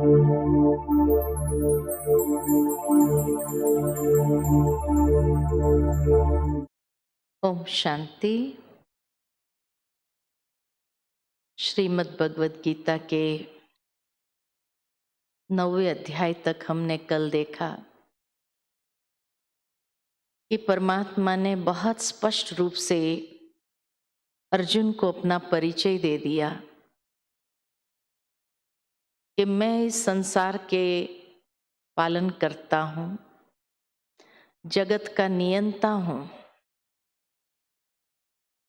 ओम शांति। श्रीमद् भगवद गीता के 9वें अध्याय तक हमने कल देखा कि परमात्मा ने बहुत स्पष्ट रूप से अर्जुन को अपना परिचय दे दिया कि मैं इस संसार के पालन करता हूँ, जगत का नियंता हूँ,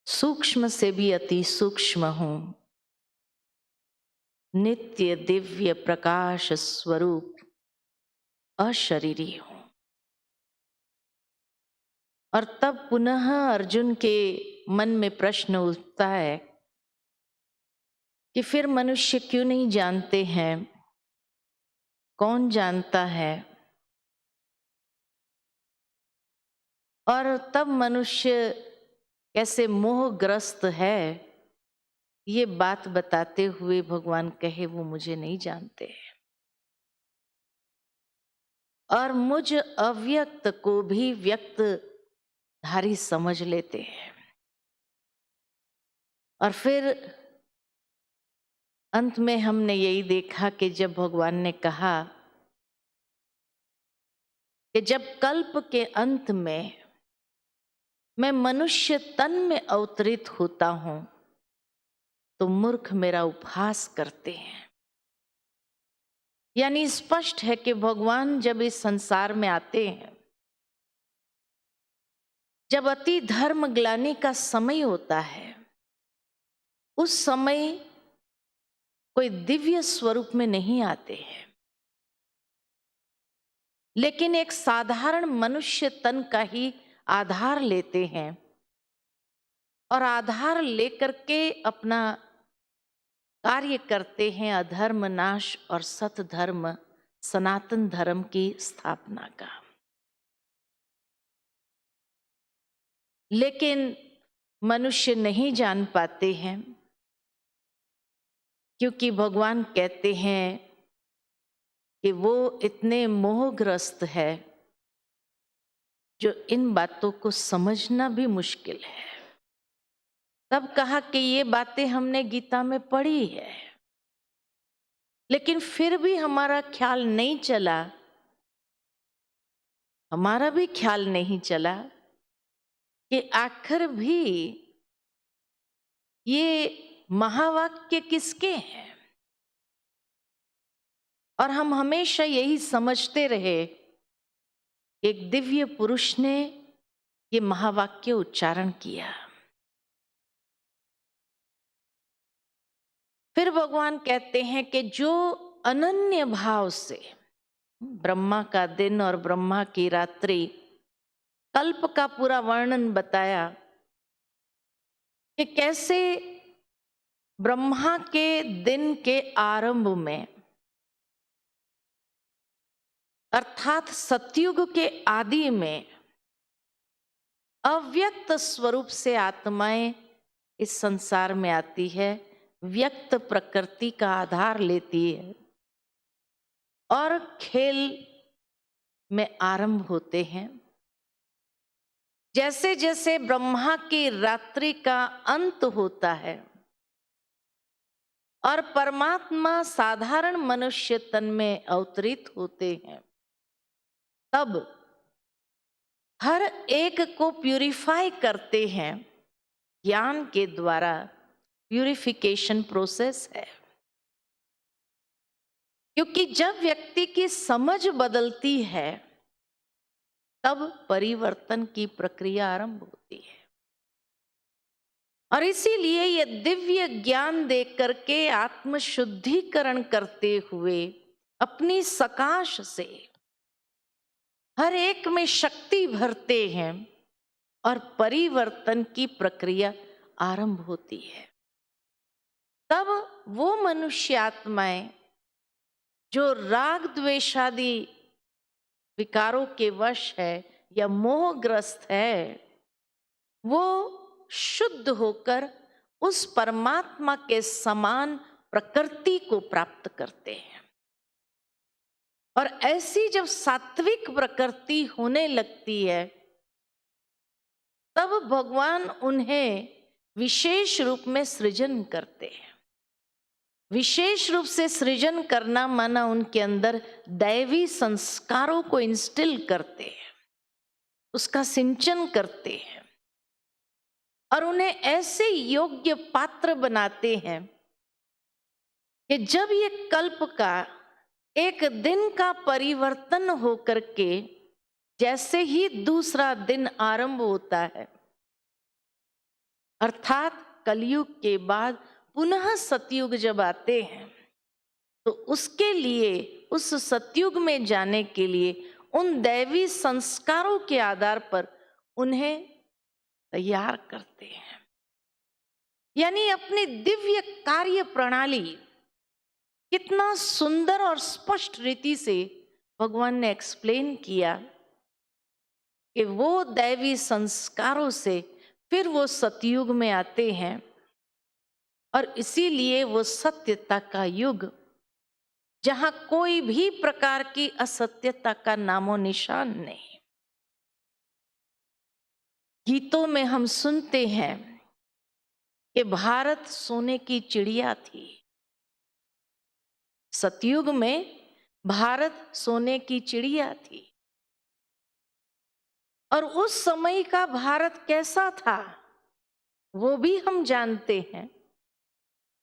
सूक्ष्म से भी अति सूक्ष्म हूँ, नित्य दिव्य प्रकाश स्वरूप अशरीरी हूँ। और तब पुनः अर्जुन के मन में प्रश्न उठता है कि फिर मनुष्य क्यों नहीं जानते हैं, कौन जानता है। और तब मनुष्य कैसे मोहग्रस्त है, ये बात बताते हुए भगवान कहे वो मुझे नहीं जानते हैं और मुझ अव्यक्त को भी व्यक्त धारी समझ लेते हैं। और फिर अंत में हमने यही देखा कि जब भगवान ने कहा कि जब कल्प के अंत में मैं मनुष्य तन में अवतरित होता हूं तो मूर्ख मेरा उपहास करते हैं। यानी स्पष्ट है कि भगवान जब इस संसार में आते हैं, जब अति धर्म ग्लानि का समय होता है, उस समय कोई दिव्य स्वरूप में नहीं आते हैं, लेकिन एक साधारण मनुष्य तन का ही आधार लेते हैं और आधार लेकर के अपना कार्य करते हैं अधर्म नाश और सत धर्म सनातन धर्म की स्थापना का। लेकिन मनुष्य नहीं जान पाते हैं, क्योंकि भगवान कहते हैं कि वो इतने मोहग्रस्त है जो इन बातों को समझना भी मुश्किल है। तब कहा कि ये बातें हमने गीता में पढ़ी है, लेकिन फिर भी हमारा ख्याल नहीं चला, हमारा भी ख्याल नहीं चला कि आखिर भी ये महावाक्य किसके हैं। और हम हमेशा यही समझते रहे एक दिव्य पुरुष ने ये महावाक्य उच्चारण किया। फिर भगवान कहते हैं कि जो अनन्य भाव से ब्रह्मा का दिन और ब्रह्मा की रात्रि, कल्प का पूरा वर्णन बताया कि कैसे ब्रह्मा के दिन के आरंभ में अर्थात सतयुग के आदि में अव्यक्त स्वरूप से आत्माएं इस संसार में आती है, व्यक्त प्रकृति का आधार लेती है और खेल में आरंभ होते हैं। जैसे जैसे ब्रह्मा की रात्रि का अंत होता है और परमात्मा साधारण मनुष्य तन में अवतरित होते हैं, तब हर एक को प्यूरिफाई करते हैं। ज्ञान के द्वारा प्यूरिफिकेशन प्रोसेस है, क्योंकि जब व्यक्ति की समझ बदलती है तब परिवर्तन की प्रक्रिया आरंभ होती है। और इसीलिए ये दिव्य ज्ञान दे करके आत्मशुद्धिकरण करते हुए अपनी सकाश से हर एक में शक्ति भरते हैं और परिवर्तन की प्रक्रिया आरंभ होती है। तब वो मनुष्य आत्माएं जो राग द्वेषादि विकारों के वश है या मोहग्रस्त है, वो शुद्ध होकर उस परमात्मा के समान प्रकृति को प्राप्त करते हैं। और ऐसी जब सात्विक प्रकृति होने लगती है, तब भगवान उन्हें विशेष रूप में सृजन करते हैं। विशेष रूप से सृजन करना माना उनके अंदर दैवी संस्कारों को इंस्टिल करते हैं, उसका सिंचन करते हैं और उन्हें ऐसे योग्य पात्र बनाते हैं कि जब ये कल्प का एक दिन का परिवर्तन होकर के जैसे ही दूसरा दिन आरंभ होता है, अर्थात कलयुग के बाद पुनः सतयुग जब आते हैं, तो उसके लिए, उस सतयुग में जाने के लिए उन दैवी संस्कारों के आधार पर उन्हें तैयार करते हैं। यानी अपनी दिव्य कार्य प्रणाली कितना सुंदर और स्पष्ट रीति से भगवान ने एक्सप्लेन किया कि वो दैवी संस्कारों से फिर वो सतयुग में आते हैं और इसीलिए वो सत्यता का युग, जहां कोई भी प्रकार की असत्यता का नामो निशान नहीं। गीतों में हम सुनते हैं कि भारत सोने की चिड़िया थी। सतयुग में भारत सोने की चिड़िया थी। और उस समय का भारत कैसा था वो भी हम जानते हैं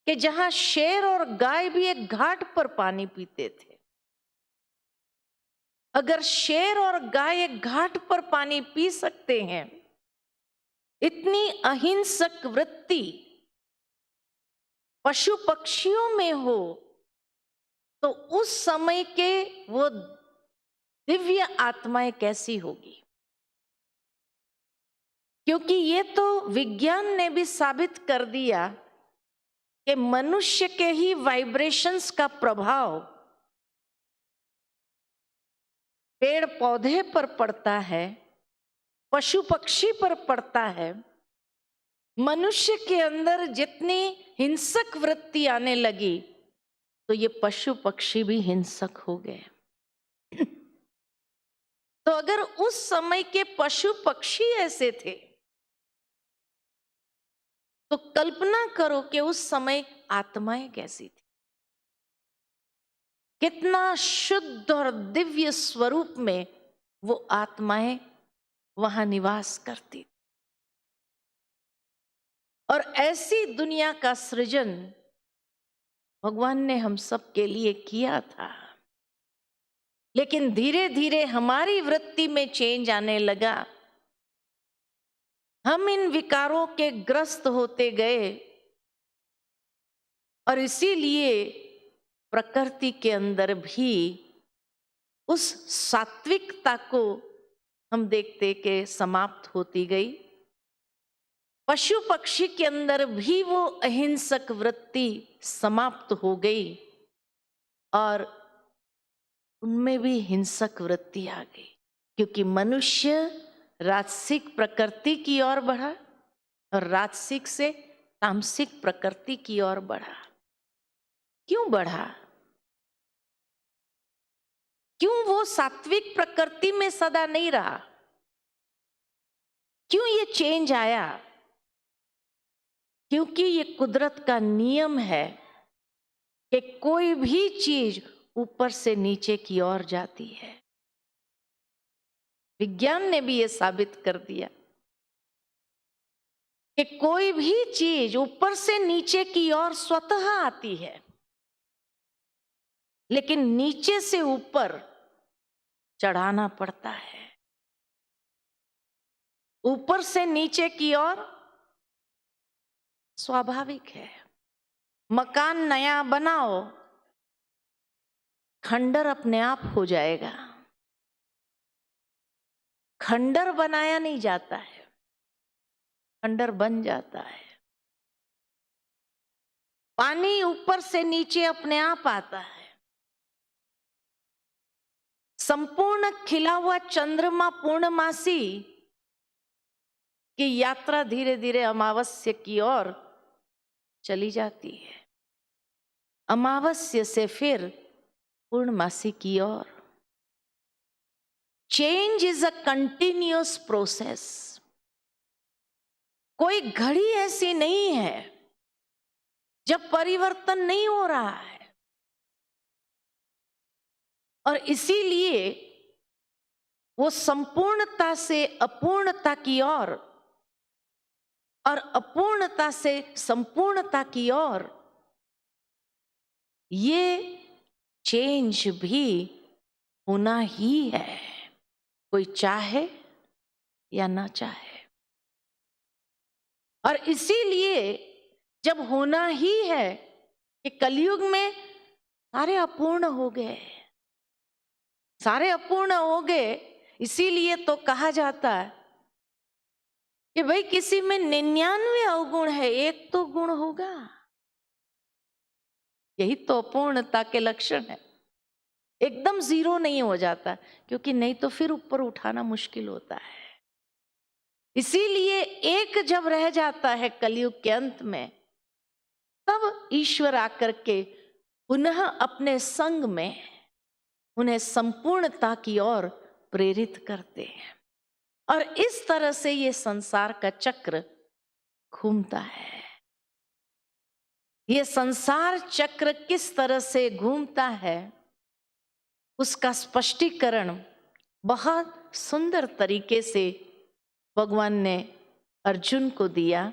कि जहां शेर और गाय भी एक घाट पर पानी पीते थे। अगर शेर और गाय एक घाट पर पानी पी सकते हैं, इतनी अहिंसक वृत्ति पशु पक्षियों में हो, तो उस समय के वो दिव्य आत्माएं कैसी होगी। क्योंकि ये तो विज्ञान ने भी साबित कर दिया कि मनुष्य के ही वाइब्रेशंस का प्रभाव पेड़ पौधे पर पड़ता है, पशु पक्षी पर पड़ता है। मनुष्य के अंदर जितनी हिंसक वृत्ति आने लगी, तो ये पशु पक्षी भी हिंसक हो गए। तो अगर उस समय के पशु पक्षी ऐसे थे, तो कल्पना करो कि उस समय आत्माएं कैसी थी। कितना शुद्ध और दिव्य स्वरूप में वो आत्माएं वहां निवास करती। और ऐसी दुनिया का सृजन भगवान ने हम सब के लिए किया था। लेकिन धीरे धीरे हमारी वृत्ति में चेंज आने लगा। हम इन विकारों के ग्रस्त होते गए और इसीलिए प्रकृति के अंदर भी उस सात्विकता को हम देखते कि समाप्त होती गई। पशु पक्षी के अंदर भी वो अहिंसक वृत्ति समाप्त हो गई और उनमें भी हिंसक वृत्ति आ गई, क्योंकि मनुष्य राजसिक प्रकृति की ओर बढ़ा और राजसिक से तामसिक प्रकृति की ओर बढ़ा। क्यों बढ़ा? क्यों वो सात्विक प्रकृति में सदा नहीं रहा? क्यों ये चेंज आया? क्योंकि ये कुदरत का नियम है कि कोई भी चीज ऊपर से नीचे की ओर जाती है। विज्ञान ने भी ये साबित कर दिया कि कोई भी चीज ऊपर से नीचे की ओर स्वतः आती है, लेकिन नीचे से ऊपर चढ़ाना पड़ता है। ऊपर से नीचे की ओर स्वाभाविक है। मकान नया बनाओ, खंडर अपने आप हो जाएगा। खंडर बनाया नहीं जाता है, खंडर बन जाता है। पानी ऊपर से नीचे अपने आप आता है। संपूर्ण खिला हुआ चंद्रमा पूर्णमासी की यात्रा धीरे धीरे अमावस्या की ओर चली जाती है। अमावस्या से फिर पूर्णमासी की ओर। Change is a continuous process. कोई घड़ी ऐसी नहीं है जब परिवर्तन नहीं हो रहा है। और इसीलिए वो संपूर्णता से अपूर्णता की ओर और अपूर्णता से संपूर्णता की ओर, ये चेंज भी होना ही है, कोई चाहे या ना चाहे। और इसीलिए जब होना ही है कि कलयुग में सारे अपूर्ण हो गए, सारे अपूर्ण हो गए, इसीलिए तो कहा जाता है कि भाई किसी में 99 अवगुण है, एक तो गुण होगा। यही तो अपूर्णता के लक्षण है। एकदम जीरो नहीं हो जाता, क्योंकि नहीं तो फिर ऊपर उठाना मुश्किल होता है। इसीलिए एक जब रह जाता है कलयुग के अंत में, तब ईश्वर आकर के पुनः अपने संग में उन्हें संपूर्णता की ओर प्रेरित करते हैं। और इस तरह से ये संसार का चक्र घूमता है। ये संसार चक्र किस तरह से घूमता है, उसका स्पष्टीकरण बहुत सुंदर तरीके से भगवान ने अर्जुन को दिया,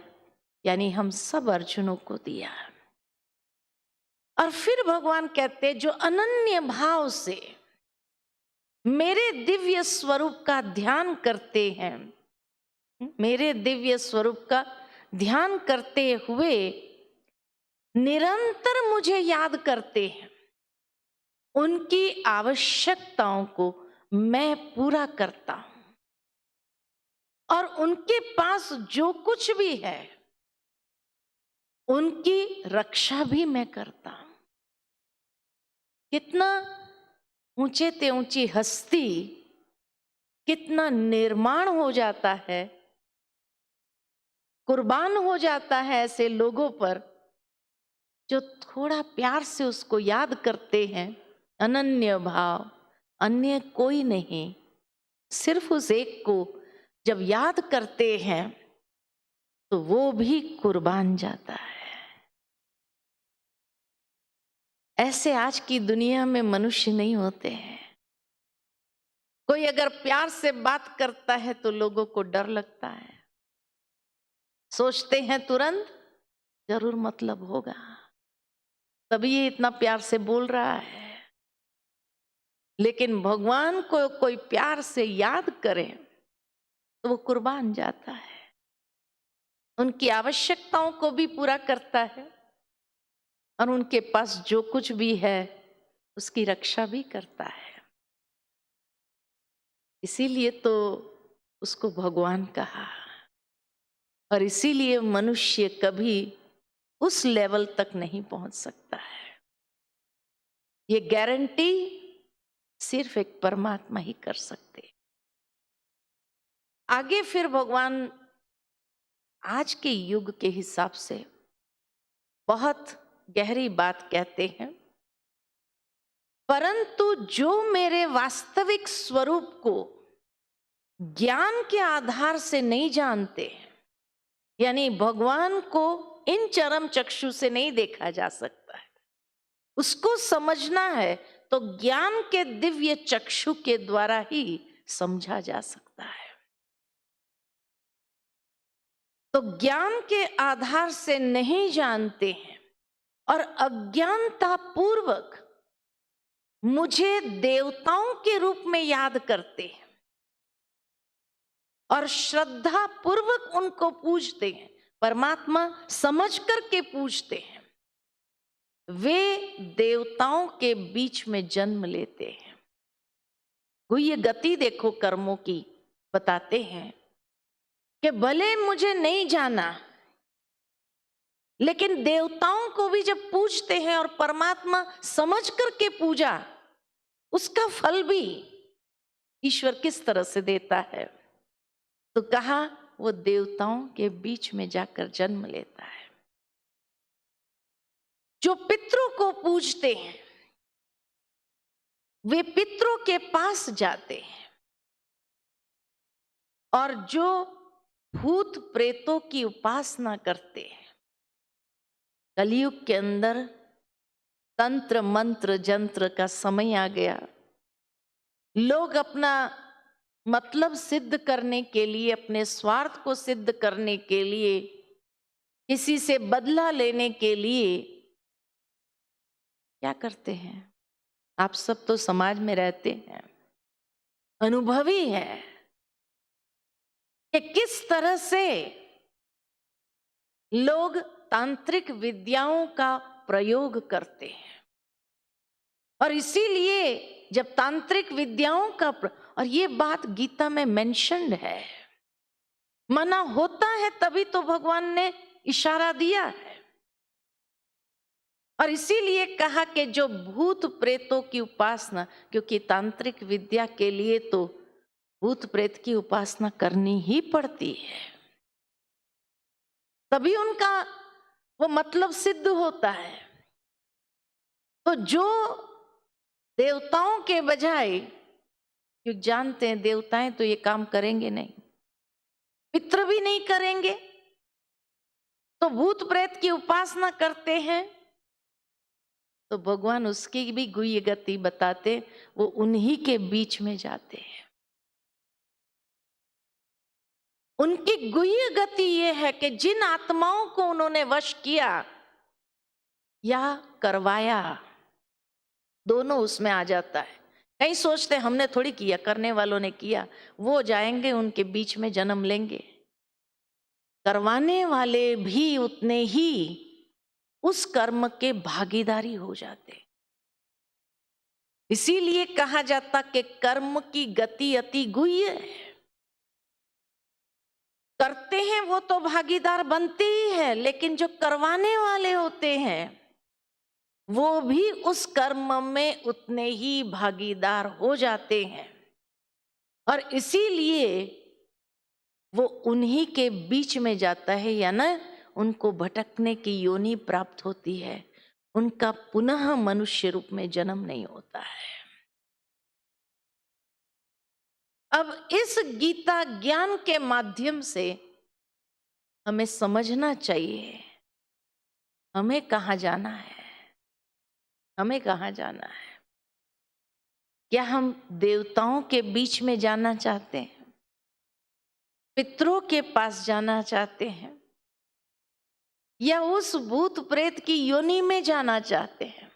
यानी हम सब अर्जुनों को दिया। और फिर भगवान कहते, जो अनन्य भाव से मेरे दिव्य स्वरूप का ध्यान करते हैं, मेरे दिव्य स्वरूप का ध्यान करते हुए निरंतर मुझे याद करते हैं, उनकी आवश्यकताओं को मैं पूरा करता हूं। और उनके पास जो कुछ भी है उनकी रक्षा भी मैं करता हूं। कितना ऊंचे ते ऊंची हस्ती, कितना निर्माण हो जाता है, कुर्बान हो जाता है ऐसे लोगों पर जो थोड़ा प्यार से उसको याद करते हैं। अनन्य भाव, अन्य कोई नहीं, सिर्फ उस एक को जब याद करते हैं तो वो भी कुर्बान जाता है। ऐसे आज की दुनिया में मनुष्य नहीं होते हैं। कोई अगर प्यार से बात करता है तो लोगों को डर लगता है, सोचते हैं तुरंत जरूर मतलब होगा, तभी ये इतना प्यार से बोल रहा है। लेकिन भगवान को कोई प्यार से याद करे तो वो कुर्बान जाता है, उनकी आवश्यकताओं को भी पूरा करता है और उनके पास जो कुछ भी है उसकी रक्षा भी करता है। इसीलिए तो उसको भगवान कहा। और इसीलिए मनुष्य कभी उस लेवल तक नहीं पहुंच सकता है। ये गारंटी सिर्फ एक परमात्मा ही कर सकते। आगे फिर भगवान आज के युग के हिसाब से बहुत गहरी बात कहते हैं, परंतु जो मेरे वास्तविक स्वरूप को ज्ञान के आधार से नहीं जानते, यानी भगवान को इन चरम चक्षु से नहीं देखा जा सकता है, उसको समझना है तो ज्ञान के दिव्य चक्षु के द्वारा ही समझा जा सकता है। तो ज्ञान के आधार से नहीं जानते हैं और अज्ञानता पूर्वक मुझे देवताओं के रूप में याद करते हैं और श्रद्धा पूर्वक उनको पूजते हैं, परमात्मा समझ करके पूजते हैं, वे देवताओं के बीच में जन्म लेते हैं। कोई ये गति देखो कर्मों की, बताते हैं कि भले मुझे नहीं जाना, लेकिन देवताओं को भी जब पूजते हैं और परमात्मा समझ करके पूजा, उसका फल भी ईश्वर किस तरह से देता है। तो कहा वो देवताओं के बीच में जाकर जन्म लेता है। जो पितरों को पूजते हैं वे पितरों के पास जाते हैं और जो भूत प्रेतों की उपासना करते हैं, कलयुग के अंदर तंत्र मंत्र जंत्र का समय आ गया। लोग अपना मतलब सिद्ध करने के लिए, अपने स्वार्थ को सिद्ध करने के लिए, किसी से बदला लेने के लिए क्या करते हैं? आप सब तो समाज में रहते हैं, अनुभवी है कि किस तरह से लोग तांत्रिक विद्याओं का प्रयोग करते हैं। और इसीलिए जब तांत्रिक विद्याओं का और ये बात गीता में मेंशन्ड है, मना होता है तभी तो भगवान ने इशारा दिया है। और इसीलिए कहा कि जो भूत प्रेतों की उपासना, क्योंकि तांत्रिक विद्या के लिए तो भूत प्रेत की उपासना करनी ही पड़ती है, तभी उनका वो मतलब सिद्ध होता है। तो जो देवताओं के बजाय, क्योंकि जानते हैं देवताएं तो ये काम करेंगे नहीं, पितृ भी नहीं करेंगे, तो भूत प्रेत की उपासना करते हैं, तो भगवान उसकी भी गुह्य गति बताते, वो उन्हीं के बीच में जाते हैं। उनकी गुह्य गति ये है कि जिन आत्माओं को उन्होंने वश किया या करवाया, दोनों उसमें आ जाता है। कई सोचते हमने थोड़ी किया, करने वालों ने किया, वो जाएंगे उनके बीच में जन्म लेंगे। करवाने वाले भी उतने ही उस कर्म के भागीदारी हो जाते। इसीलिए कहा जाता कि कर्म की गति अति गुह्य है। करते हैं वो तो भागीदार बनते ही है, लेकिन जो करवाने वाले होते हैं वो भी उस कर्म में उतने ही भागीदार हो जाते हैं। और इसीलिए वो उन्हीं के बीच में जाता है, या ना उनको भटकने की योनि प्राप्त होती है, उनका पुनः मनुष्य रूप में जन्म नहीं होता है। अब इस गीता ज्ञान के माध्यम से हमें समझना चाहिए हमें कहाँ जाना है, हमें कहाँ जाना है। क्या हम देवताओं के बीच में जाना चाहते हैं, पितरों के पास जाना चाहते हैं, या उस भूत प्रेत की योनि में जाना चाहते हैं?